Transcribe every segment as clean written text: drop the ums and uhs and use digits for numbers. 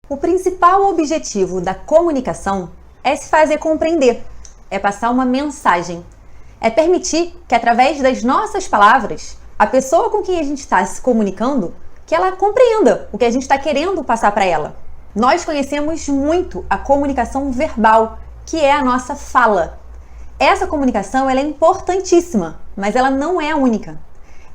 O principal objetivo da comunicação é se fazer compreender, é passar uma mensagem, é permitir que através das nossas palavras, a pessoa com quem a gente está se comunicando, que ela compreenda o que a gente está querendo passar para ela. Nós conhecemos muito a comunicação verbal, que é a nossa fala. Essa comunicação ela é importantíssima, mas ela não é a única.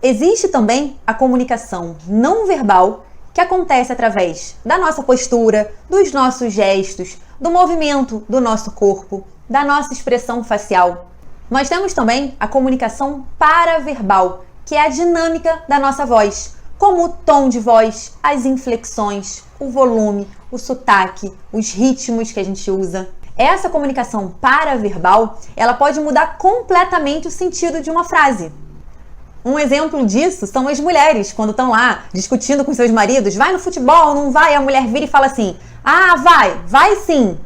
Existe também a comunicação não verbal, que acontece através da nossa postura, dos nossos gestos, do movimento do nosso corpo, da nossa expressão facial. Nós temos também a comunicação paraverbal, que é a dinâmica da nossa voz, como o tom de voz, as inflexões, o volume, o sotaque, os ritmos que a gente usa. Essa comunicação paraverbal, ela pode mudar completamente o sentido de uma frase. Um exemplo disso são as mulheres, quando estão lá discutindo com seus maridos, vai no futebol, não vai? A mulher vira e fala assim, vai sim.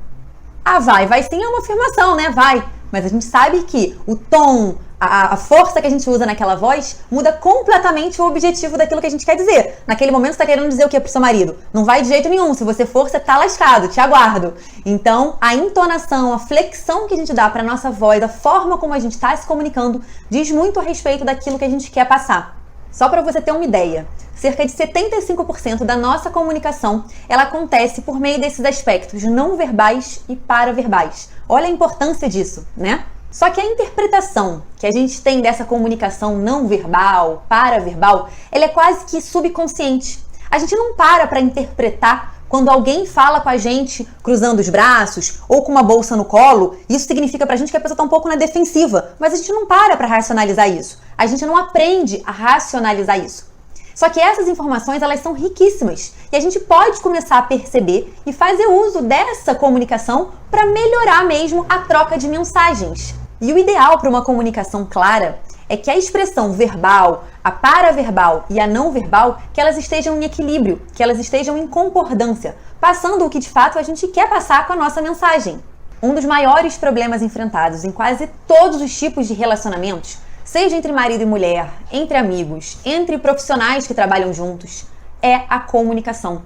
Vai sim é uma afirmação, né? Vai. Mas a gente sabe que o tom, a força que a gente usa naquela voz muda completamente o objetivo daquilo que a gente quer dizer. Naquele momento você está querendo dizer o que pro seu marido? Não vai de jeito nenhum. Se você for, você tá lascado, te aguardo. Então, a entonação, a flexão que a gente dá para nossa voz, a forma como a gente está se comunicando, diz muito a respeito daquilo que a gente quer passar. Só para você ter uma ideia, cerca de 75% da nossa comunicação, ela acontece por meio desses aspectos não verbais e paraverbais. Olha a importância disso, né? Só que a interpretação que a gente tem dessa comunicação não verbal, paraverbal, ela é quase que subconsciente. A gente não para interpretar quando alguém fala com a gente cruzando os braços ou com uma bolsa no colo. Isso significa pra gente que a pessoa tá um pouco na defensiva, mas a gente não para racionalizar isso. A gente não aprende a racionalizar isso. Só que essas informações, elas são riquíssimas e a gente pode começar a perceber e fazer uso dessa comunicação para melhorar mesmo a troca de mensagens. E o ideal para uma comunicação clara é que a expressão verbal, a paraverbal e a não verbal, que elas estejam em equilíbrio, que elas estejam em concordância, passando o que de fato a gente quer passar com a nossa mensagem. Um dos maiores problemas enfrentados em quase todos os tipos de relacionamentos, seja entre marido e mulher, entre amigos, entre profissionais que trabalham juntos, é a comunicação.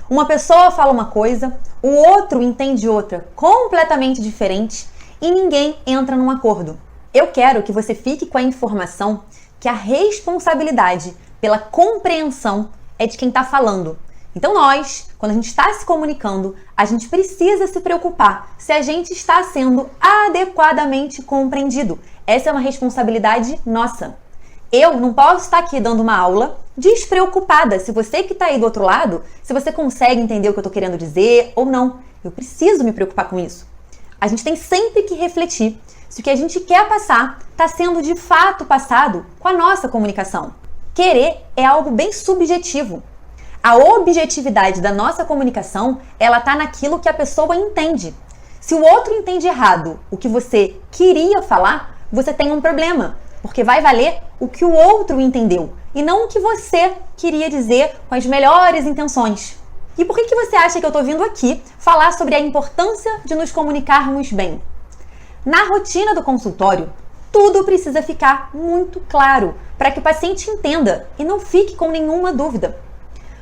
Uma pessoa fala uma coisa, o outro entende outra completamente diferente e ninguém entra num acordo. Eu quero que você fique com a informação que a responsabilidade pela compreensão é de quem está falando. Então nós, quando a gente está se comunicando, a gente precisa se preocupar se a gente está sendo adequadamente compreendido. Essa é uma responsabilidade nossa. Eu não posso estar aqui dando uma aula despreocupada se você que está aí do outro lado, se você consegue entender o que eu estou querendo dizer ou não. Eu preciso me preocupar com isso. A gente tem sempre que refletir se o que a gente quer passar está sendo de fato passado com a nossa comunicação. Querer é algo bem subjetivo. A objetividade da nossa comunicação, ela está naquilo que a pessoa entende. Se o outro entende errado o que você queria falar, você tem um problema, porque vai valer o que o outro entendeu e não o que você queria dizer com as melhores intenções. E por que você acha que eu estou vindo aqui falar sobre a importância de nos comunicarmos bem? Na rotina do consultório, tudo precisa ficar muito claro para que o paciente entenda e não fique com nenhuma dúvida.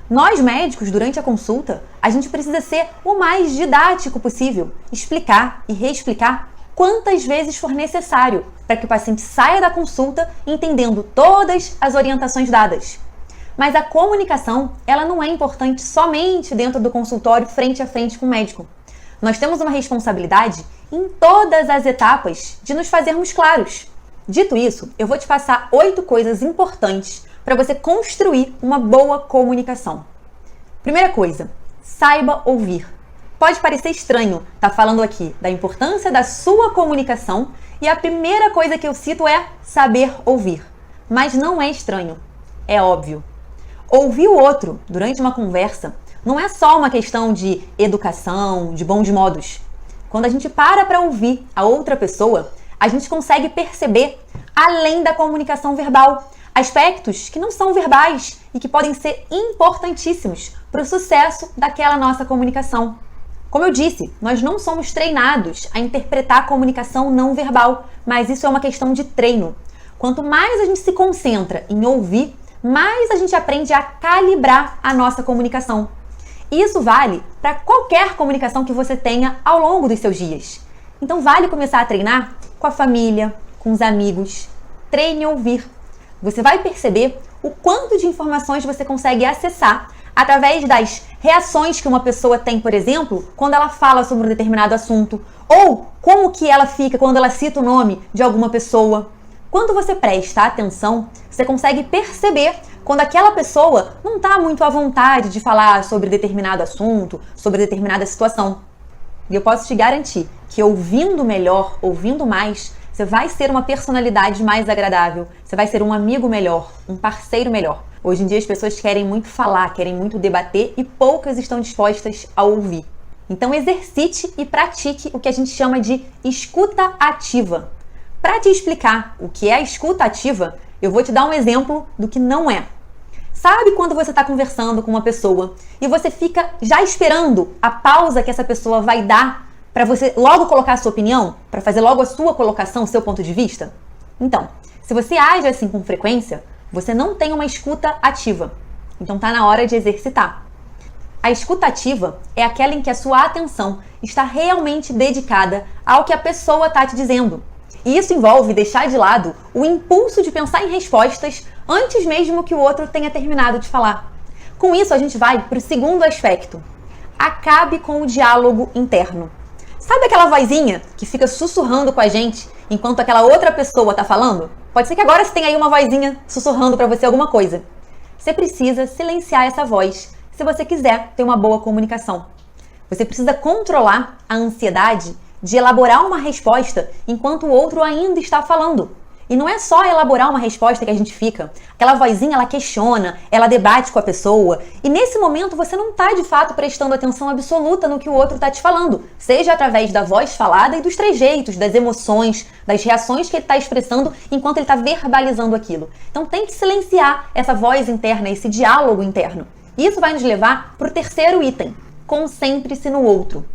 Nós médicos, durante a consulta, a gente precisa ser o mais didático possível, explicar e reexplicar quantas vezes for necessário para que o paciente saia da consulta entendendo todas as orientações dadas. Mas a comunicação, ela não é importante somente dentro do consultório frente a frente com o médico. Nós temos uma responsabilidade em todas as etapas de nos fazermos claros. Dito isso, eu vou te passar 8 coisas importantes para você construir uma boa comunicação. Primeira coisa, saiba ouvir. Pode parecer estranho estar falando aqui da importância da sua comunicação e a primeira coisa que eu cito é saber ouvir. Mas não é estranho, é óbvio. Ouvir o outro durante uma conversa não é só uma questão de educação, de bons modos. Quando a gente para ouvir a outra pessoa, a gente consegue perceber, além da comunicação verbal, aspectos que não são verbais e que podem ser importantíssimos para o sucesso daquela nossa comunicação. Como eu disse, nós não somos treinados a interpretar a comunicação não verbal, mas isso é uma questão de treino. Quanto mais a gente se concentra em ouvir, mais a gente aprende a calibrar a nossa comunicação. E isso vale para qualquer comunicação que você tenha ao longo dos seus dias. Então vale começar a treinar com a família, com os amigos. Treine ouvir. Você vai perceber o quanto de informações você consegue acessar através das reações que uma pessoa tem, por exemplo, quando ela fala sobre um determinado assunto, ou como que ela fica quando ela cita o nome de alguma pessoa. Quando você presta atenção, você consegue perceber quando aquela pessoa não está muito à vontade de falar sobre determinado assunto, sobre determinada situação. E eu posso te garantir que ouvindo melhor, ouvindo mais, você vai ser uma personalidade mais agradável, você vai ser um amigo melhor, um parceiro melhor. Hoje em dia as pessoas querem muito falar, querem muito debater e poucas estão dispostas a ouvir. Então exercite e pratique o que a gente chama de escuta ativa. Para te explicar o que é a escuta ativa, eu vou te dar um exemplo do que não é. Sabe quando você está conversando com uma pessoa e você fica já esperando a pausa que essa pessoa vai dar para você logo colocar a sua opinião, para fazer logo a sua colocação, o seu ponto de vista? Então, se você age assim com frequência, você não tem uma escuta ativa. Então tá na hora de exercitar. A escuta ativa é aquela em que a sua atenção está realmente dedicada ao que a pessoa está te dizendo. E isso envolve deixar de lado o impulso de pensar em respostas antes mesmo que o outro tenha terminado de falar. Com isso, a gente vai para o segundo aspecto. Acabe com o diálogo interno. Sabe aquela vozinha que fica sussurrando com a gente enquanto aquela outra pessoa está falando? Pode ser que agora você tenha aí uma vozinha sussurrando para você alguma coisa. Você precisa silenciar essa voz se você quiser ter uma boa comunicação. Você precisa controlar a ansiedade de elaborar uma resposta enquanto o outro ainda está falando. E não é só elaborar uma resposta que a gente fica. Aquela vozinha, ela questiona, ela debate com a pessoa. E nesse momento você não está de fato prestando atenção absoluta no que o outro está te falando. Seja através da voz falada e dos trejeitos, das emoções, das reações que ele está expressando enquanto ele está verbalizando aquilo. Então tem que silenciar essa voz interna, esse diálogo interno. E isso vai nos levar para o terceiro item. Concentre-se no outro.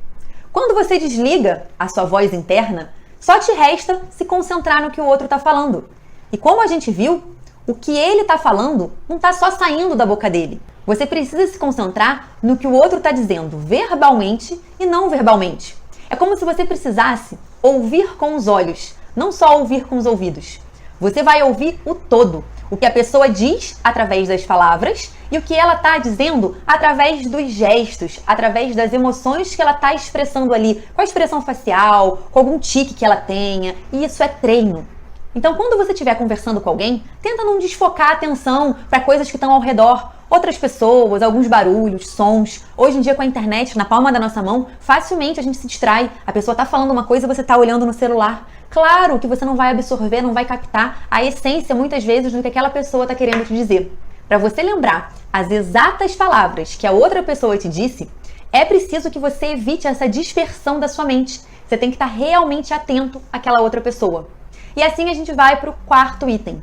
Quando você desliga a sua voz interna, só te resta se concentrar no que o outro está falando. E como a gente viu, o que ele está falando não está só saindo da boca dele. Você precisa se concentrar no que o outro está dizendo verbalmente e não verbalmente. É como se você precisasse ouvir com os olhos, não só ouvir com os ouvidos. Você vai ouvir o todo, o que a pessoa diz através das palavras e o que ela está dizendo através dos gestos, através das emoções que ela está expressando ali, com a expressão facial, com algum tique que ela tenha, e isso é treino. Então, quando você estiver conversando com alguém, tenta não desfocar a atenção para coisas que estão ao redor, outras pessoas, alguns barulhos, sons. Hoje em dia, com a internet na palma da nossa mão, facilmente a gente se distrai. A pessoa está falando uma coisa e você está olhando no celular. Claro que você não vai absorver, não vai captar a essência, muitas vezes, do que aquela pessoa está querendo te dizer. Para você lembrar as exatas palavras que a outra pessoa te disse, é preciso que você evite essa dispersão da sua mente. Você tem que estar realmente atento àquela outra pessoa. E assim a gente vai para o quarto item.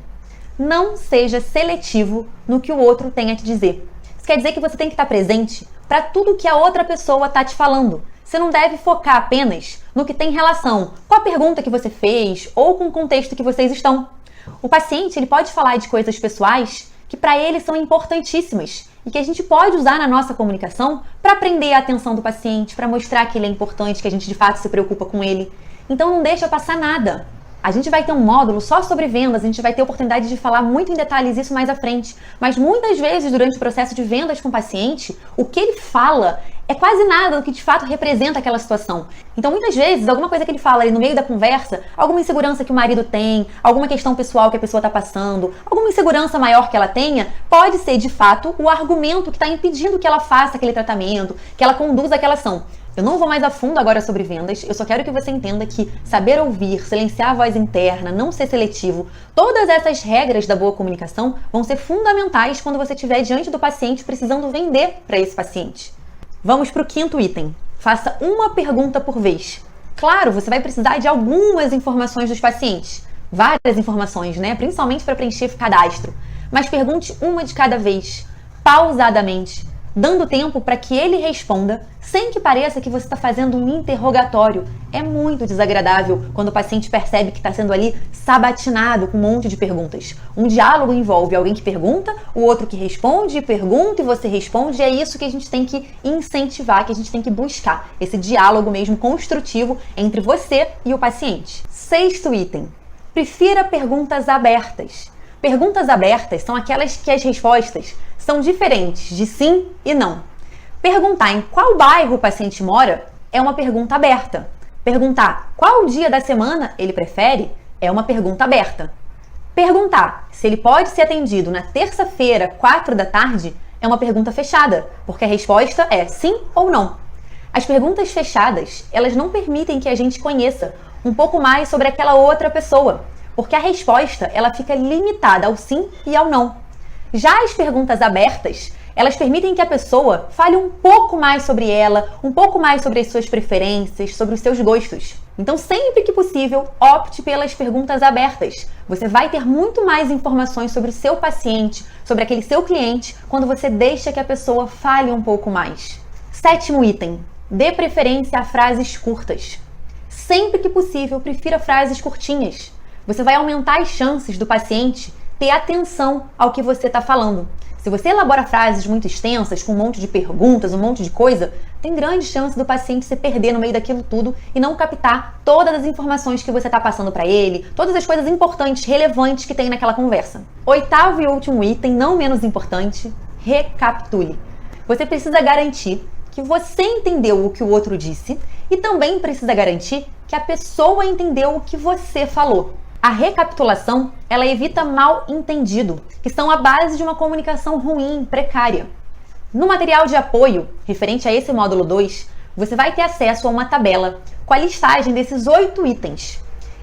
Não seja seletivo no que o outro tem a te dizer. Isso quer dizer que você tem que estar presente para tudo que a outra pessoa está te falando. Você não deve focar apenas no que tem relação com a pergunta que você fez ou com o contexto que vocês estão. O paciente ele pode falar de coisas pessoais que para ele são importantíssimas e que a gente pode usar na nossa comunicação para prender a atenção do paciente, para mostrar que ele é importante, que a gente de fato se preocupa com ele. Então não deixa passar nada. A gente vai ter um módulo só sobre vendas, a gente vai ter a oportunidade de falar muito em detalhes isso mais à frente. Mas muitas vezes, durante o processo de vendas com o paciente, o que ele fala é quase nada do que de fato representa aquela situação. Então, muitas vezes, alguma coisa que ele fala ali no meio da conversa, alguma insegurança que o marido tem, alguma questão pessoal que a pessoa está passando, alguma insegurança maior que ela tenha, pode ser, de fato, o argumento que está impedindo que ela faça aquele tratamento, que ela conduza aquela ação. Eu não vou mais a fundo agora sobre vendas, eu só quero que você entenda que saber ouvir, silenciar a voz interna, não ser seletivo, todas essas regras da boa comunicação vão ser fundamentais quando você estiver diante do paciente precisando vender para esse paciente. Vamos para o quinto item. Faça uma pergunta por vez. Claro, você vai precisar de algumas informações dos pacientes, várias informações, né? Principalmente para preencher cadastro. Mas pergunte uma de cada vez, pausadamente. dando tempo para que ele responda, sem que pareça que você está fazendo um interrogatório. É muito desagradável quando o paciente percebe que está sendo ali sabatinado com um monte de perguntas. Um diálogo envolve alguém que pergunta, o outro que responde, pergunta e você responde, e é isso que a gente tem que incentivar, que a gente tem que buscar, esse diálogo mesmo construtivo entre você e o paciente. 6º item, prefira perguntas abertas. Perguntas abertas são aquelas que as respostas são diferentes de sim e não. Perguntar em qual bairro o paciente mora é uma pergunta aberta. Perguntar qual dia da semana ele prefere é uma pergunta aberta. Perguntar se ele pode ser atendido na terça-feira, 4 da tarde, é uma pergunta fechada, porque a resposta é sim ou não. As perguntas fechadas, elas não permitem que a gente conheça um pouco mais sobre aquela outra pessoa, porque a resposta ela fica limitada ao sim e ao não. Já as perguntas abertas, elas permitem que a pessoa fale um pouco mais sobre ela, um pouco mais sobre as suas preferências, sobre os seus gostos. Então, sempre que possível, opte pelas perguntas abertas. Você vai ter muito mais informações sobre o seu paciente, sobre aquele seu cliente, quando você deixa que a pessoa fale um pouco mais. 7º item, dê preferência a frases curtas. Sempre que possível, prefira frases curtinhas. Você vai aumentar as chances do paciente ter atenção ao que você está falando. Se você elabora frases muito extensas, com um monte de perguntas, um monte de coisa, tem grande chance do paciente se perder no meio daquilo tudo e não captar todas as informações que você está passando para ele, todas as coisas importantes, relevantes que tem naquela conversa. 8º e último item, não menos importante, recapitule. Você precisa garantir que você entendeu o que o outro disse e também precisa garantir que a pessoa entendeu o que você falou. A recapitulação, ela evita mal-entendido, que são a base de uma comunicação ruim, precária. No material de apoio, referente a esse módulo 2, você vai ter acesso a uma tabela com a listagem desses 8 itens.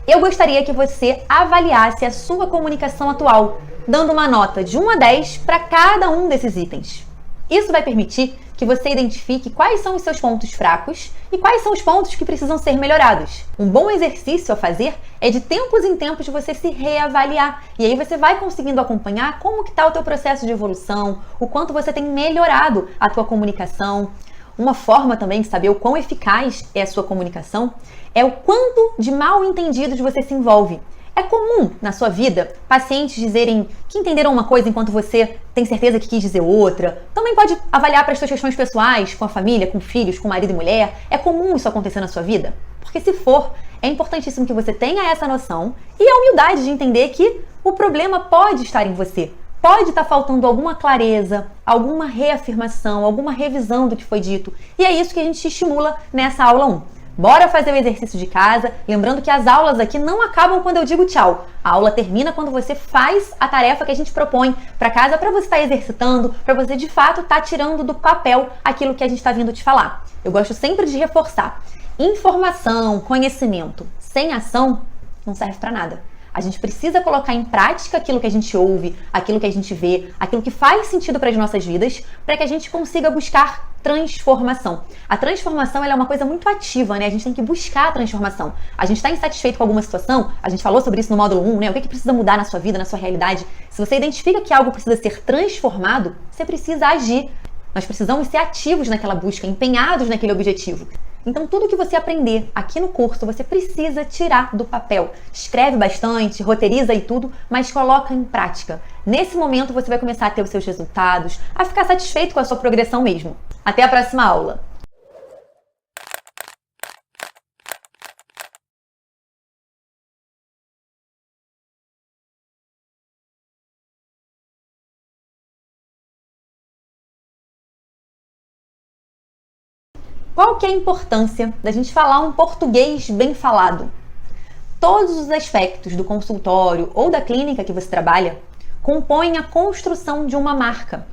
Eu gostaria que você avaliasse a sua comunicação atual, dando uma nota de 1 a 10 para cada um desses itens. Isso vai permitir que você identifique quais são os seus pontos fracos e quais são os pontos que precisam ser melhorados. Um bom exercício a fazer é de tempos em tempos você se reavaliar. E aí você vai conseguindo acompanhar como que está o teu processo de evolução, o quanto você tem melhorado a tua comunicação. Uma forma também de saber o quão eficaz é a sua comunicação é o quanto de mal entendidos você se envolve. É comum na sua vida pacientes dizerem que entenderam uma coisa enquanto você tem certeza que quis dizer outra. Também pode avaliar para as suas questões pessoais, com a família, com filhos, com marido e mulher. É comum isso acontecer na sua vida? Porque se for, é importantíssimo que você tenha essa noção e a humildade de entender que o problema pode estar em você. Pode estar faltando alguma clareza, alguma reafirmação, alguma revisão do que foi dito. E é isso que a gente te estimula nessa aula 1. Bora fazer o exercício de casa, lembrando que as aulas aqui não acabam quando eu digo tchau. A aula termina quando você faz a tarefa que a gente propõe para casa, para você estar exercitando, para você de fato estar tirando do papel aquilo que a gente está vindo te falar. Eu gosto sempre de reforçar. Informação, conhecimento sem ação não serve para nada. A gente precisa colocar em prática aquilo que a gente ouve, aquilo que a gente vê, aquilo que faz sentido para as nossas vidas, para que a gente consiga buscar transformação. A transformação ela é uma coisa muito ativa, né? A gente tem que buscar a transformação. A gente está insatisfeito com alguma situação, a gente falou sobre isso no módulo 1, né? O que precisa mudar na sua vida, na sua realidade? Se você identifica que algo precisa ser transformado, você precisa agir. Nós precisamos ser ativos naquela busca, empenhados naquele objetivo. Então, tudo que você aprender aqui no curso, você precisa tirar do papel. Escreve bastante, roteiriza e tudo, mas coloca em prática. Nesse momento, você vai começar a ter os seus resultados, a ficar satisfeito com a sua progressão mesmo. Até a próxima aula! Qual que é a importância da gente falar um português bem falado? Todos os aspectos do consultório ou da clínica que você trabalha compõem a construção de uma marca.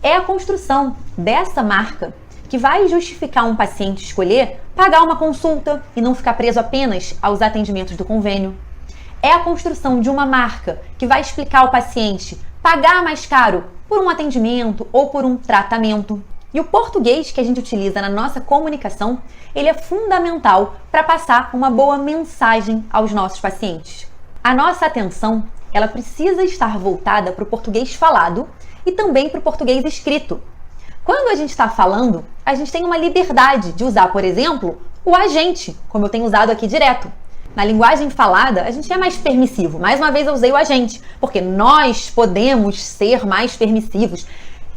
É a construção dessa marca que vai justificar um paciente escolher pagar uma consulta e não ficar preso apenas aos atendimentos do convênio. É a construção de uma marca que vai explicar ao paciente pagar mais caro por um atendimento ou por um tratamento. E o português que a gente utiliza na nossa comunicação, ele é fundamental para passar uma boa mensagem aos nossos pacientes. A nossa atenção, ela precisa estar voltada para o português falado e também para o português escrito. Quando a gente está falando, a gente tem uma liberdade de usar, por exemplo, o agente, como eu tenho usado aqui direto. Na linguagem falada, a gente é mais permissivo. Mais uma vez eu usei o agente, porque nós podemos ser mais permissivos.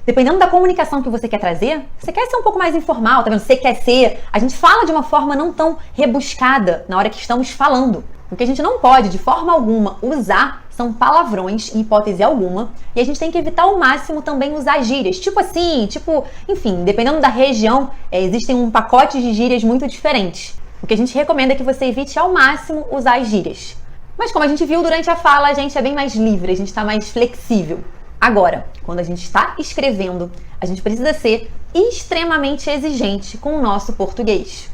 Dependendo da comunicação que você quer trazer, você quer ser um pouco mais informal, tá vendo? Você quer ser... A gente fala de uma forma não tão rebuscada na hora que estamos falando. O que a gente não pode, de forma alguma, usar são palavrões, em hipótese alguma, e a gente tem que evitar ao máximo também usar gírias. Tipo assim, enfim, dependendo da região, existem um pacote de gírias muito diferentes. O que a gente recomenda é que você evite ao máximo usar as gírias. Mas como a gente viu durante a fala, a gente é bem mais livre, a gente está mais flexível. Agora, quando a gente está escrevendo, a gente precisa ser extremamente exigente com o nosso português.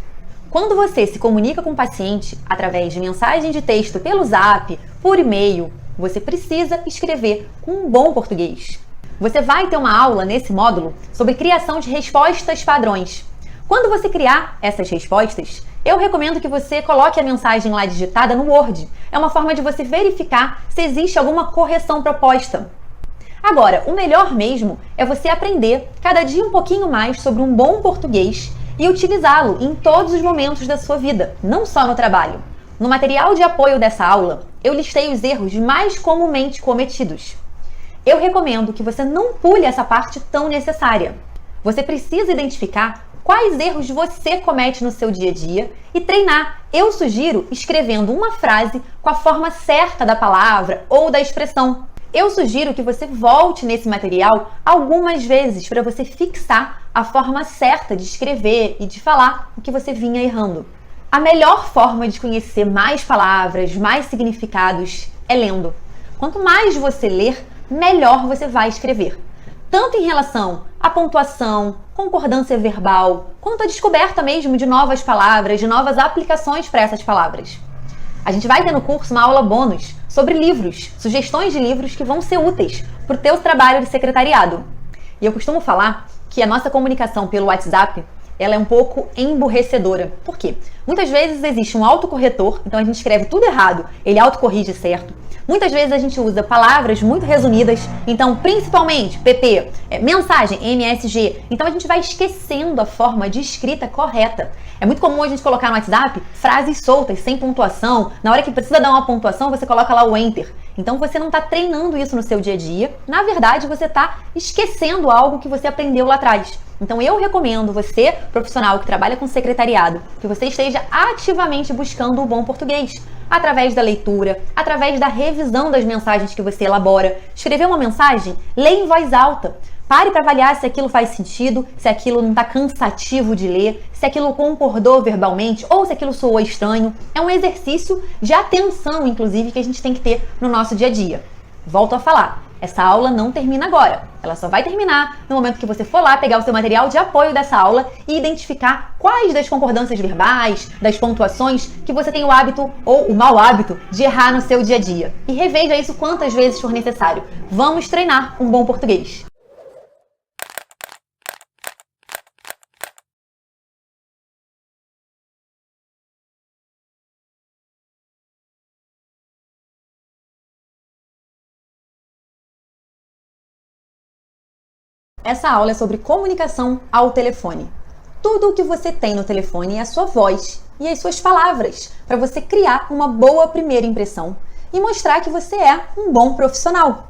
Quando você se comunica com o paciente através de mensagem de texto pelo Zap, por e-mail, você precisa escrever com um bom português. Você vai ter uma aula nesse módulo sobre criação de respostas padrões. Quando você criar essas respostas, eu recomendo que você coloque a mensagem lá digitada no Word. É uma forma de você verificar se existe alguma correção proposta. Agora, o melhor mesmo é você aprender cada dia um pouquinho mais sobre um bom português e utilizá-lo em todos os momentos da sua vida, não só no trabalho. No material de apoio dessa aula, eu listei os erros mais comumente cometidos. Eu recomendo que você não pule essa parte tão necessária. Você precisa identificar quais erros você comete no seu dia a dia e treinar. Eu sugiro escrevendo uma frase com a forma certa da palavra ou da expressão. Eu sugiro que você volte nesse material algumas vezes para você fixar a forma certa de escrever e de falar o que você vinha errando. A melhor forma de conhecer mais palavras, mais significados, é lendo. Quanto mais você ler, melhor você vai escrever. Tanto em relação à pontuação, concordância verbal, quanto à descoberta mesmo de novas palavras, de novas aplicações para essas palavras. A gente vai ter no curso uma aula bônus sobre livros, sugestões de livros que vão ser úteis para o teu trabalho de secretariado. E eu costumo falar que a nossa comunicação pelo WhatsApp, ela é um pouco emburrecedora. Por quê? Muitas vezes existe um autocorretor, então a gente escreve tudo errado, ele autocorrige certo. Muitas vezes a gente usa palavras muito resumidas, então principalmente PP, mensagem, MSG. Então a gente vai esquecendo a forma de escrita correta. É muito comum a gente colocar no WhatsApp frases soltas, sem pontuação. Na hora que precisa dar uma pontuação, você coloca lá o Enter. Então você não está treinando isso no seu dia a dia. Na verdade, você está esquecendo algo que você aprendeu lá atrás. Então eu recomendo você, profissional que trabalha com secretariado, que você esteja ativamente buscando o bom português. Através da leitura, através da revisão das mensagens que você elabora. Escrever uma mensagem, leia em voz alta. Pare para avaliar se aquilo faz sentido, se aquilo não está cansativo de ler, se aquilo concordou verbalmente ou se aquilo soou estranho. É um exercício de atenção, inclusive, que a gente tem que ter no nosso dia a dia. Volto a falar, essa aula não termina agora. Ela só vai terminar no momento que você for lá pegar o seu material de apoio dessa aula e identificar quais das concordâncias verbais, das pontuações que você tem o hábito ou o mau hábito de errar no seu dia a dia. E reveja isso quantas vezes for necessário. Vamos treinar um bom português. Essa aula é sobre comunicação ao telefone. Tudo o que você tem no telefone é a sua voz e as suas palavras, para você criar uma boa primeira impressão e mostrar que você é um bom profissional.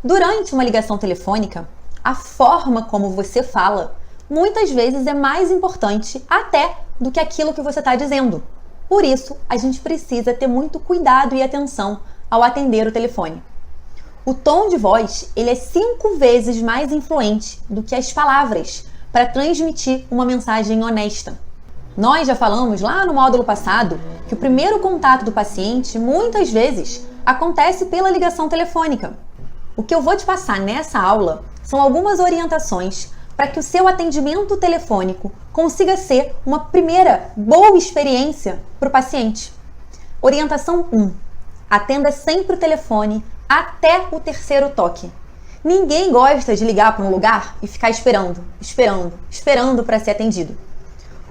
Durante uma ligação telefônica, a forma como você fala muitas vezes é mais importante até do que aquilo que você está dizendo. Por isso, a gente precisa ter muito cuidado e atenção ao atender o telefone. O tom de voz, ele é 5 vezes mais influente do que as palavras para transmitir uma mensagem honesta. Nós já falamos lá no módulo passado que o primeiro contato do paciente, muitas vezes, acontece pela ligação telefônica. O que eu vou te passar nessa aula são algumas orientações para que o seu atendimento telefônico consiga ser uma primeira boa experiência para o paciente. Orientação 1. Atenda sempre o telefone até o 3º toque. Ninguém gosta de ligar para um lugar e ficar esperando para ser atendido.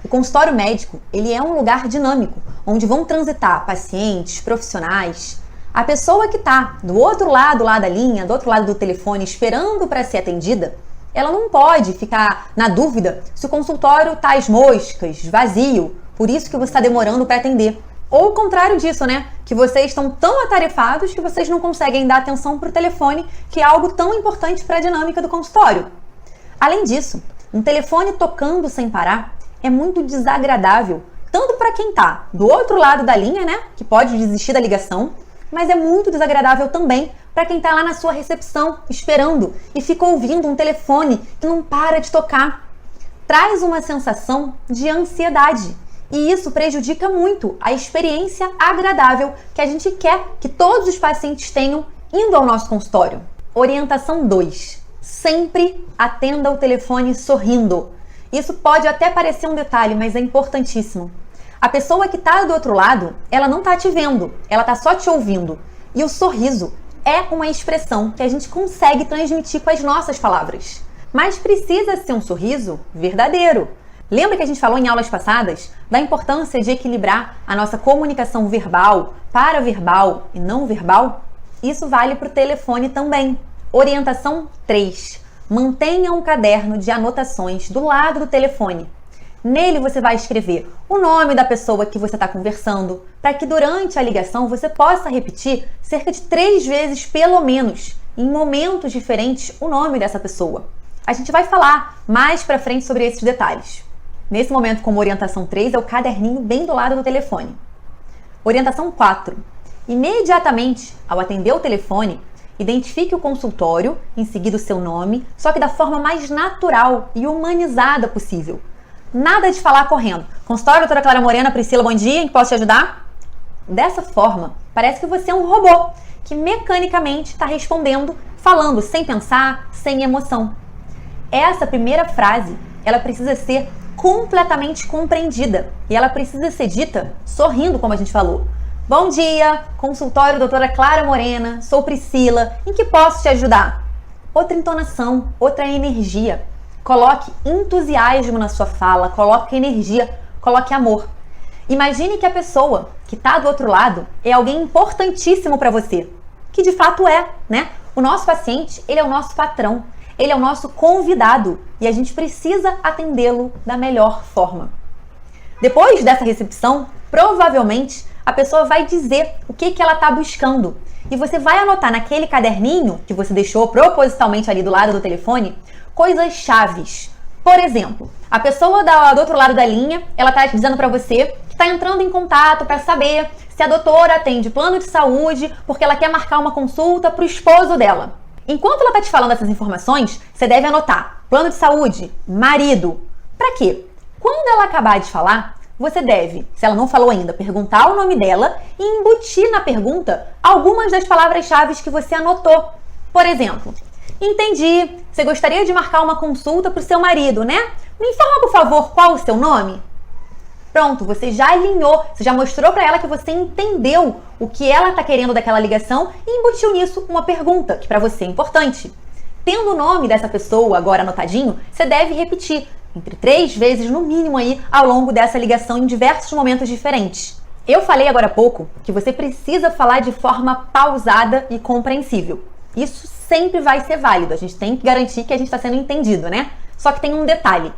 O consultório médico, ele é um lugar dinâmico, onde vão transitar pacientes, profissionais. A pessoa que está do outro lado lá da linha, do outro lado do telefone, esperando para ser atendida, ela não pode ficar na dúvida se o consultório está às moscas, vazio, por isso que você está demorando para atender. Ou o contrário disso, né? Que vocês estão tão atarefados que vocês não conseguem dar atenção para o telefone, que é algo tão importante para a dinâmica do consultório. Além disso, um telefone tocando sem parar é muito desagradável, tanto para quem está do outro lado da linha, né? Que pode desistir da ligação, mas é muito desagradável também para quem está lá na sua recepção, esperando e fica ouvindo um telefone que não para de tocar. Traz uma sensação de ansiedade. E isso prejudica muito a experiência agradável que a gente quer que todos os pacientes tenham indo ao nosso consultório. Orientação 2. Sempre atenda o telefone sorrindo. Isso pode até parecer um detalhe, mas é importantíssimo. A pessoa que está do outro lado, ela não está te vendo, ela está só te ouvindo. E o sorriso é uma expressão que a gente consegue transmitir com as nossas palavras. Mas precisa ser um sorriso verdadeiro. Lembra que a gente falou em aulas passadas da importância de equilibrar a nossa comunicação verbal, paraverbal e não verbal? Isso vale para o telefone também. Orientação 3. Mantenha um caderno de anotações do lado do telefone. Nele você vai escrever o nome da pessoa que você está conversando, para que durante a ligação você possa repetir cerca de 3 vezes pelo menos, em momentos diferentes, o nome dessa pessoa. A gente vai falar mais para frente sobre esses detalhes. Nesse momento, como orientação 3, é o caderninho bem do lado do telefone. Orientação 4. Imediatamente, ao atender o telefone, identifique o consultório, em seguida o seu nome, só que da forma mais natural e humanizada possível. Nada de falar correndo. Consultório, doutora Clara Morena, Priscila, bom dia, em que posso te ajudar? Dessa forma, parece que você é um robô, que mecanicamente está respondendo, falando sem pensar, sem emoção. Essa primeira frase, ela precisa ser completamente compreendida e ela precisa ser dita sorrindo, como a gente falou. Bom dia, consultório doutora Clara Morena, sou Priscila, em que posso te ajudar? Outra entonação, outra energia. Coloque entusiasmo na sua fala, coloque energia, coloque amor. Imagine que a pessoa que está do outro lado é alguém importantíssimo para você, que de fato é, né? O nosso paciente, ele é o nosso patrão, ele é o nosso convidado e a gente precisa atendê-lo da melhor forma. Depois dessa recepção, provavelmente a pessoa vai dizer o que ela está buscando e você vai anotar naquele caderninho que você deixou propositalmente ali do lado do telefone coisas chaves. Por exemplo, a pessoa do outro lado da linha, ela está dizendo para você que está entrando em contato para saber se a doutora atende plano de saúde porque ela quer marcar uma consulta para o esposo dela. Enquanto ela está te falando essas informações, você deve anotar plano de saúde, marido. Para quê? Quando ela acabar de falar, você deve, se ela não falou ainda, perguntar o nome dela e embutir na pergunta algumas das palavras-chave que você anotou. Por exemplo, entendi, você gostaria de marcar uma consulta para o seu marido, né? Me informa, por favor, qual o seu nome? Pronto, você já alinhou, você já mostrou para ela que você entendeu o que ela está querendo daquela ligação e embutiu nisso uma pergunta, que para você é importante. Tendo o nome dessa pessoa agora anotadinho, você deve repetir entre 3 vezes no mínimo aí ao longo dessa ligação em diversos momentos diferentes. Eu falei agora há pouco que você precisa falar de forma pausada e compreensível. Isso sempre vai ser válido, a gente tem que garantir que a gente está sendo entendido, né? Só que tem um detalhe,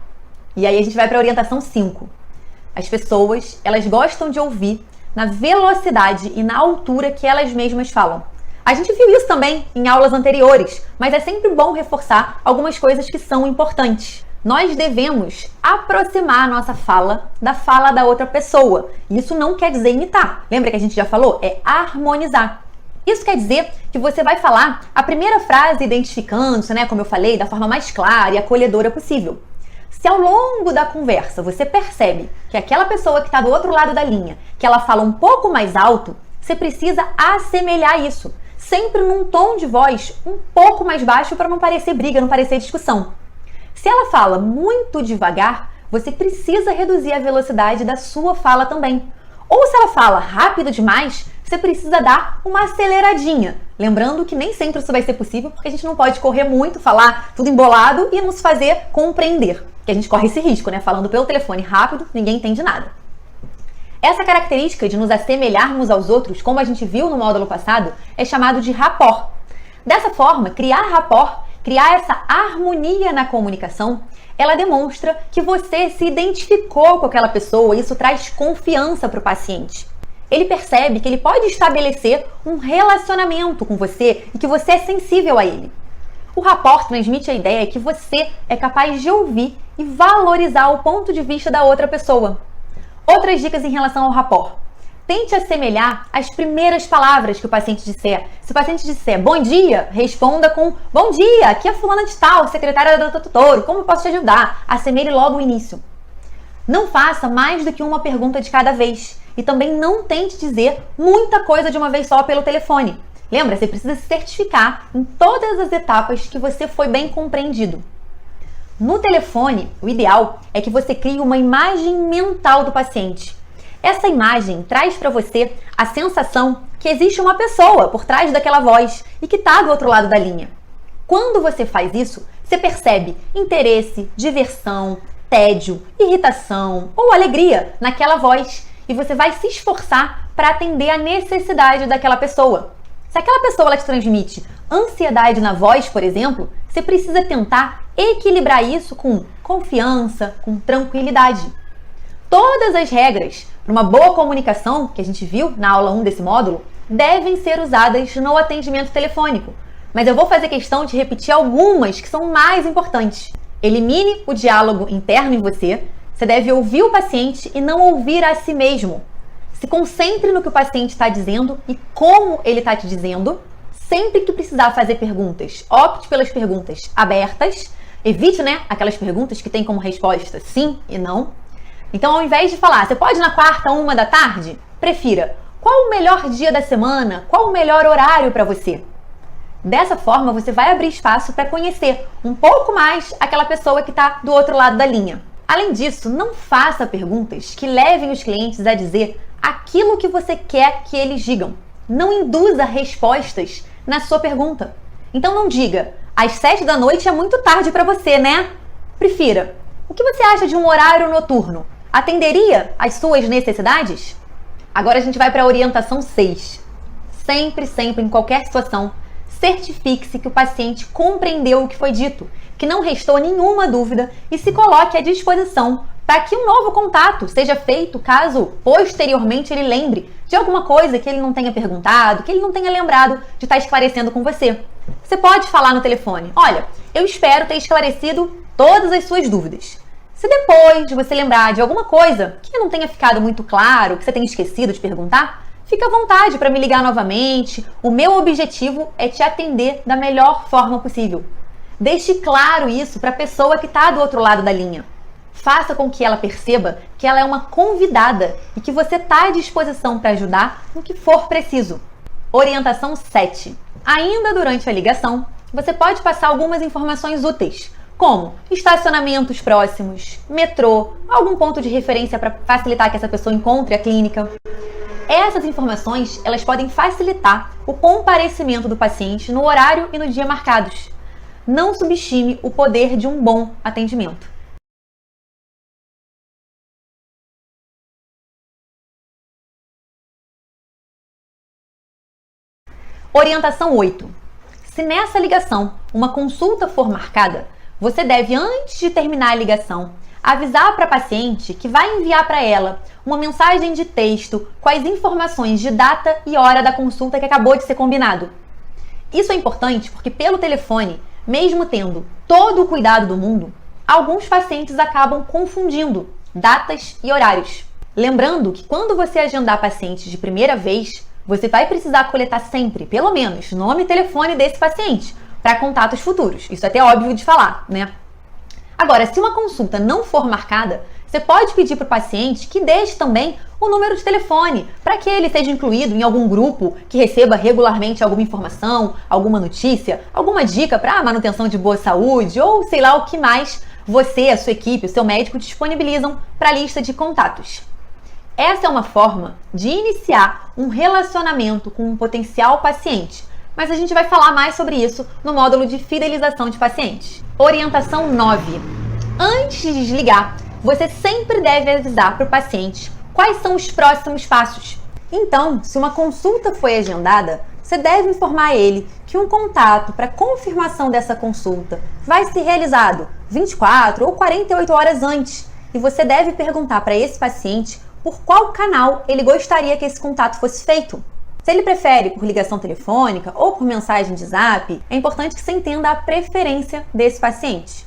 e aí a gente vai para a orientação 5. As pessoas, elas gostam de ouvir na velocidade e na altura que elas mesmas falam. A gente viu isso também em aulas anteriores, mas é sempre bom reforçar algumas coisas que são importantes. Nós devemos aproximar a nossa fala da outra pessoa. Isso não quer dizer imitar. Lembra que a gente já falou? É harmonizar. Isso quer dizer que você vai falar a primeira frase identificando-se, né, como eu falei, da forma mais clara e acolhedora possível. Se ao longo da conversa você percebe que aquela pessoa que está do outro lado da linha, que ela fala um pouco mais alto, você precisa assemelhar isso, sempre num tom de voz um pouco mais baixo para não parecer briga, não parecer discussão. Se ela fala muito devagar, você precisa reduzir a velocidade da sua fala também. Ou se ela fala rápido demais, você precisa dar uma aceleradinha. Lembrando que nem sempre isso vai ser possível, porque a gente não pode correr muito, falar tudo embolado e nos fazer compreender. Que a gente corre esse risco, né? Falando pelo telefone rápido, ninguém entende nada. Essa característica de nos assemelharmos aos outros, como a gente viu no módulo passado, é chamado de rapport. Dessa forma, criar rapport Criar essa harmonia na comunicação, ela demonstra que você se identificou com aquela pessoa e isso traz confiança para o paciente. Ele percebe que ele pode estabelecer um relacionamento com você e que você é sensível a ele. O rapport transmite a ideia que você é capaz de ouvir e valorizar o ponto de vista da outra pessoa. Outras dicas em relação ao rapport. Tente assemelhar as primeiras palavras que o paciente disser. Se o paciente disser bom dia, responda com bom dia, aqui é fulana de tal, secretária da Dr. Toro, como eu posso te ajudar? Assemelhe logo o início. Não faça mais do que uma pergunta de cada vez. E também não tente dizer muita coisa de uma vez só pelo telefone. Lembra, você precisa se certificar em todas as etapas que você foi bem compreendido. No telefone, o ideal é que você crie uma imagem mental do paciente. Essa imagem traz para você a sensação que existe uma pessoa por trás daquela voz e que está do outro lado da linha. Quando você faz isso, você percebe interesse, diversão, tédio, irritação ou alegria naquela voz e você vai se esforçar para atender a necessidade daquela pessoa. Se aquela pessoa ela te transmite ansiedade na voz, por exemplo, você precisa tentar equilibrar isso com confiança, com tranquilidade. Todas as regras para uma boa comunicação, que a gente viu na aula 1 desse módulo, devem ser usadas no atendimento telefônico. Mas eu vou fazer questão de repetir algumas que são mais importantes. Elimine o diálogo interno em você. Você deve ouvir o paciente e não ouvir a si mesmo. Se concentre no que o paciente está dizendo e como ele está te dizendo. Sempre que precisar fazer perguntas, opte pelas perguntas abertas. Evite, aquelas perguntas que têm como resposta sim e não. Então, ao invés de falar, você pode ir na quarta, 13h? Prefira, qual o melhor dia da semana? Qual o melhor horário para você? Dessa forma, você vai abrir espaço para conhecer um pouco mais aquela pessoa que está do outro lado da linha. Além disso, não faça perguntas que levem os clientes a dizer aquilo que você quer que eles digam. Não induza respostas na sua pergunta. Então não diga, às 19h é muito tarde para você, né? Prefira, o que você acha de um horário noturno? Atenderia às suas necessidades? Agora a gente vai para a orientação 6. Sempre, em qualquer situação, certifique-se que o paciente compreendeu o que foi dito, que não restou nenhuma dúvida e se coloque à disposição para que um novo contato seja feito caso posteriormente ele lembre de alguma coisa que ele não tenha perguntado, que ele não tenha lembrado de estar esclarecendo com você. Você pode falar no telefone, olha, eu espero ter esclarecido todas as suas dúvidas. Se depois de você lembrar de alguma coisa que não tenha ficado muito claro, que você tenha esquecido de perguntar, fique à vontade para me ligar novamente. O meu objetivo é te atender da melhor forma possível. Deixe claro isso para a pessoa que está do outro lado da linha. Faça com que ela perceba que ela é uma convidada e que você está à disposição para ajudar no que for preciso. Orientação 7. Ainda durante a ligação, você pode passar algumas informações úteis, como estacionamentos próximos, metrô, algum ponto de referência para facilitar que essa pessoa encontre a clínica. Essas informações, elas podem facilitar o comparecimento do paciente no horário e no dia marcados. Não subestime o poder de um bom atendimento. Orientação 8. Se nessa ligação uma consulta for marcada, você deve, antes de terminar a ligação, avisar para a paciente que vai enviar para ela uma mensagem de texto com as informações de data e hora da consulta que acabou de ser combinado. Isso é importante porque pelo telefone, mesmo tendo todo o cuidado do mundo, alguns pacientes acabam confundindo datas e horários. Lembrando que quando você agendar paciente de primeira vez, você vai precisar coletar sempre, pelo menos, nome e telefone desse paciente para contatos futuros. Isso é até óbvio de falar, Agora, se uma consulta não for marcada, você pode pedir para o paciente que deixe também o número de telefone para que ele seja incluído em algum grupo que receba regularmente alguma informação, alguma notícia, alguma dica para manutenção de boa saúde ou sei lá o que mais você, a sua equipe, o seu médico disponibilizam para a lista de contatos. Essa é uma forma de iniciar um relacionamento com um potencial paciente, mas a gente vai falar mais sobre isso no módulo de fidelização de pacientes. Orientação 9. Antes de desligar, você sempre deve avisar para o paciente quais são os próximos passos. Então, se uma consulta foi agendada, você deve informar ele que um contato para confirmação dessa consulta vai ser realizado 24 ou 48 horas antes e você deve perguntar para esse paciente por qual canal ele gostaria que esse contato fosse feito. Se ele prefere por ligação telefônica ou por mensagem de zap, é importante que você entenda a preferência desse paciente.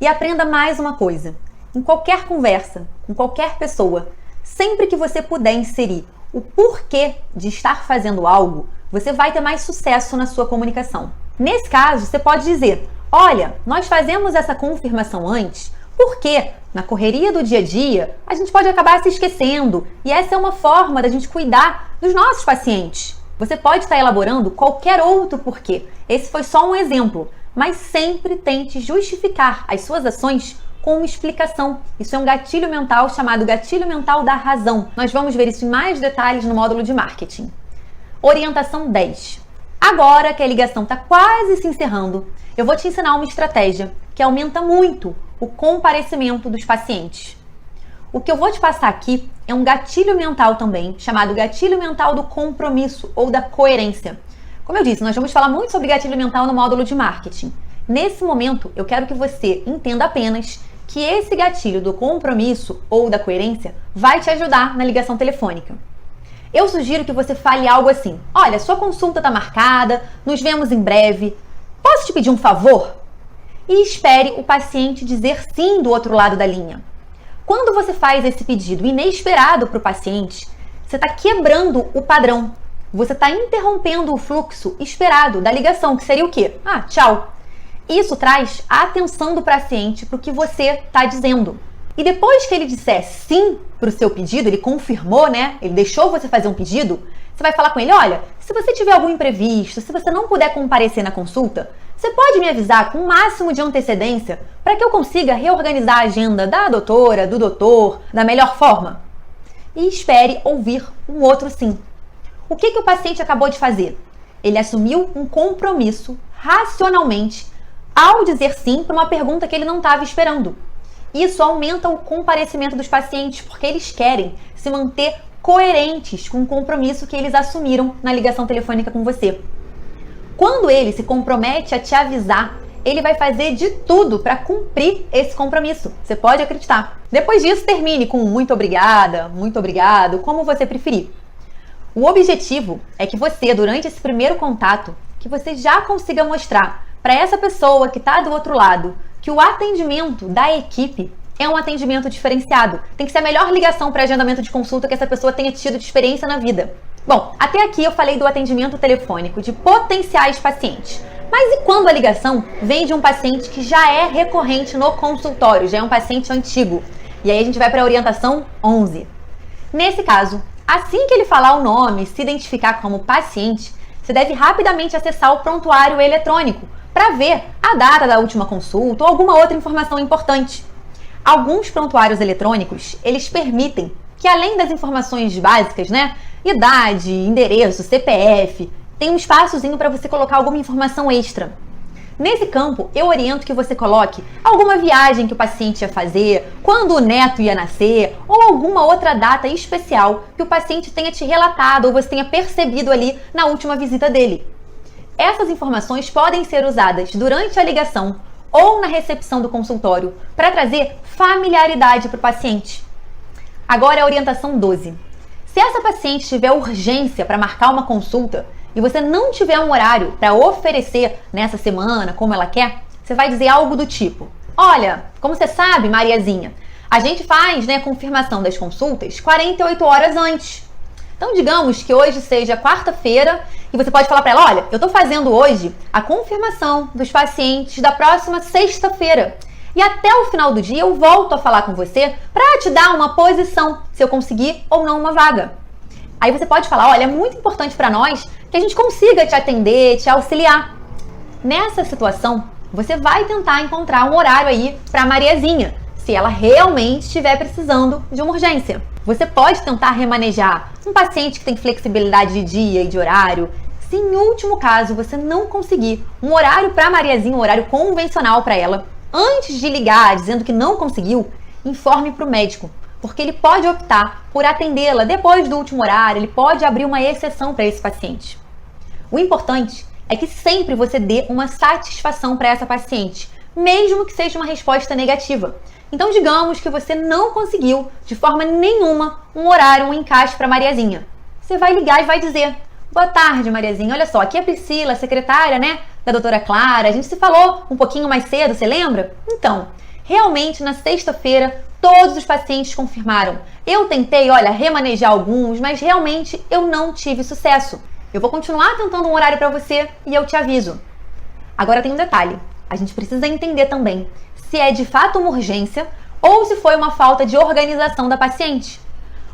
E aprenda mais uma coisa: em qualquer conversa, com qualquer pessoa, sempre que você puder inserir o porquê de estar fazendo algo, você vai ter mais sucesso na sua comunicação. Nesse caso, você pode dizer: olha, nós fazemos essa confirmação antes porque na correria do dia a dia a gente pode acabar se esquecendo e essa é uma forma da gente cuidar dos nossos pacientes. Você pode estar elaborando qualquer outro porquê. Esse foi só um exemplo, mas sempre tente justificar as suas ações com uma explicação. Isso é um gatilho mental chamado gatilho mental da razão. Nós vamos ver isso em mais detalhes no módulo de marketing. Orientação 10. Agora que a ligação está quase se encerrando, eu vou te ensinar uma estratégia que aumenta muito o comparecimento dos pacientes. O que eu vou te passar aqui é um gatilho mental também, chamado gatilho mental do compromisso ou da coerência. Como eu disse, nós vamos falar muito sobre gatilho mental no módulo de marketing. Nesse momento, eu quero que você entenda apenas que esse gatilho do compromisso ou da coerência vai te ajudar na ligação telefônica. Eu sugiro que você fale algo assim: olha, sua consulta está marcada, nos vemos em breve, posso te pedir um favor? E espere o paciente dizer sim do outro lado da linha. Quando você faz esse pedido inesperado para o paciente, você está quebrando o padrão. Você está interrompendo o fluxo esperado da ligação, que seria o quê? Ah, tchau. Isso traz a atenção do paciente para o que você está dizendo. E depois que ele disser sim para o seu pedido, ele confirmou, né? Ele deixou você fazer um pedido, você vai falar com ele: olha, se você tiver algum imprevisto, se você não puder comparecer na consulta, você pode me avisar com o máximo de antecedência para que eu consiga reorganizar a agenda da doutora, do doutor, da melhor forma? E espere ouvir um outro sim. O que o paciente acabou de fazer? Ele assumiu um compromisso racionalmente ao dizer sim para uma pergunta que ele não estava esperando. Isso aumenta o comparecimento dos pacientes, porque eles querem se manter coerentes com o compromisso que eles assumiram na ligação telefônica com você. Quando ele se compromete a te avisar, ele vai fazer de tudo para cumprir esse compromisso. Você pode acreditar. Depois disso, termine com muito obrigada, muito obrigado, como você preferir. O objetivo é que você, durante esse primeiro contato, que você já consiga mostrar para essa pessoa que está do outro lado que o atendimento da equipe é um atendimento diferenciado. Tem que ser a melhor ligação para agendamento de consulta que essa pessoa tenha tido de experiência na vida. Bom, até aqui eu falei do atendimento telefônico de potenciais pacientes. Mas e quando a ligação vem de um paciente que já é recorrente no consultório, já é um paciente antigo? E aí a gente vai para a orientação 11. Nesse caso, assim que ele falar o nome, se identificar como paciente, você deve rapidamente acessar o prontuário eletrônico para ver a data da última consulta ou alguma outra informação importante. Alguns prontuários eletrônicos, eles permitem que, além das informações básicas, né, idade, endereço, CPF, tem um espaçozinho para você colocar alguma informação extra. Nesse campo, eu oriento que você coloque alguma viagem que o paciente ia fazer, quando o neto ia nascer, ou alguma outra data especial que o paciente tenha te relatado ou você tenha percebido ali na última visita dele. Essas informações podem ser usadas durante a ligação ou na recepção do consultório para trazer familiaridade para o paciente. Agora é a orientação 12. Se essa paciente tiver urgência para marcar uma consulta e você não tiver um horário para oferecer nessa semana como ela quer, você vai dizer algo do tipo: olha, como você sabe, Mariazinha, a gente faz, né, confirmação das consultas 48 horas antes. Então, digamos que hoje seja quarta-feira e você pode falar para ela: olha, eu estou fazendo hoje a confirmação dos pacientes da próxima sexta-feira. E até o final do dia eu volto a falar com você para te dar uma posição, se eu conseguir ou não uma vaga. Aí você pode falar: olha, é muito importante para nós que a gente consiga te atender, te auxiliar. Nessa situação, você vai tentar encontrar um horário aí para a Mariazinha, se ela realmente estiver precisando de uma urgência. Você pode tentar remanejar um paciente que tem flexibilidade de dia e de horário. Se em último caso você não conseguir um horário para a Mariazinha, um horário convencional para ela, antes de ligar dizendo que não conseguiu, informe para o médico, porque ele pode optar por atendê-la depois do último horário, ele pode abrir uma exceção para esse paciente. O importante é que sempre você dê uma satisfação para essa paciente, mesmo que seja uma resposta negativa. Então, digamos que você não conseguiu, de forma nenhuma, um horário, um encaixe para Mariazinha. Você vai ligar e vai dizer: boa tarde, Mariazinha. Olha só, aqui é a Priscila, a secretária, da doutora Clara. A gente se falou um pouquinho mais cedo, você lembra? Então, realmente, na sexta-feira, todos os pacientes confirmaram. Eu tentei, remanejar alguns, mas realmente eu não tive sucesso. Eu vou continuar tentando um horário para você e eu te aviso. Agora tem um detalhe. A gente precisa entender também se é de fato uma urgência ou se foi uma falta de organização da paciente.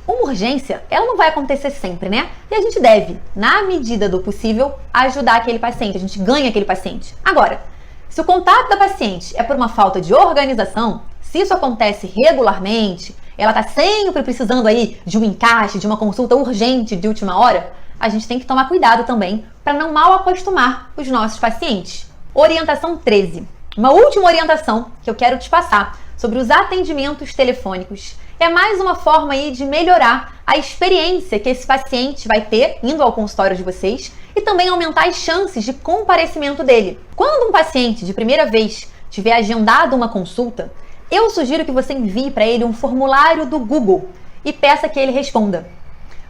Uma urgência, ela não vai acontecer sempre, E a gente deve, na medida do possível, ajudar aquele paciente. A gente ganha aquele paciente. Agora, se o contato da paciente é por uma falta de organização, se isso acontece regularmente, ela está sempre precisando aí de um encaixe, de uma consulta urgente de última hora, a gente tem que tomar cuidado também para não mal acostumar os nossos pacientes. Orientação 13. Uma última orientação que eu quero te passar sobre os atendimentos telefônicos. É mais uma forma aí de melhorar a experiência que esse paciente vai ter indo ao consultório de vocês e também aumentar as chances de comparecimento dele. Quando um paciente de primeira vez tiver agendado uma consulta, eu sugiro que você envie para ele um formulário do Google e peça que ele responda.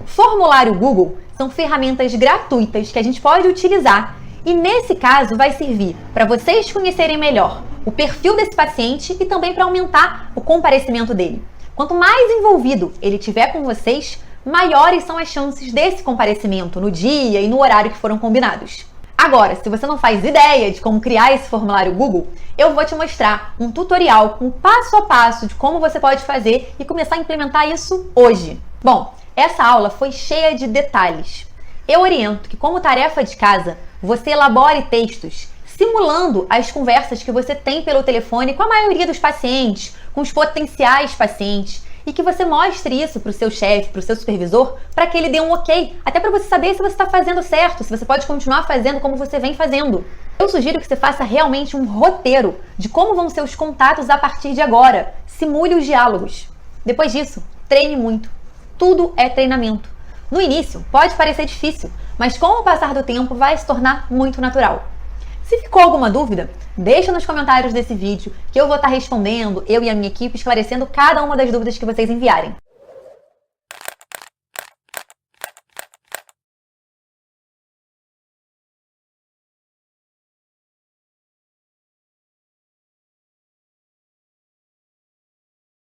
Formulário Google são ferramentas gratuitas que a gente pode utilizar e, nesse caso, vai servir para vocês conhecerem melhor o perfil desse paciente e também para aumentar o comparecimento dele. Quanto mais envolvido ele tiver com vocês, maiores são as chances desse comparecimento no dia e no horário que foram combinados. Agora, se você não faz ideia de como criar esse formulário Google, eu vou te mostrar um tutorial com passo a passo de como você pode fazer e começar a implementar isso hoje. Bom, essa aula foi cheia de detalhes. Eu oriento que, como tarefa de casa, você elabore textos simulando as conversas que você tem pelo telefone com a maioria dos pacientes, com os potenciais pacientes, e que você mostre isso para o seu chefe, para o seu supervisor, para que ele dê um ok, até para você saber se você está fazendo certo, se você pode continuar fazendo como você vem fazendo. Eu sugiro que você faça realmente um roteiro de como vão ser os contatos a partir de agora. Simule os diálogos. Depois disso, treine muito. Tudo é treinamento. No início, pode parecer difícil, mas com o passar do tempo vai se tornar muito natural. Se ficou alguma dúvida, deixa nos comentários desse vídeo que eu vou estar respondendo, eu e a minha equipe, esclarecendo cada uma das dúvidas que vocês enviarem.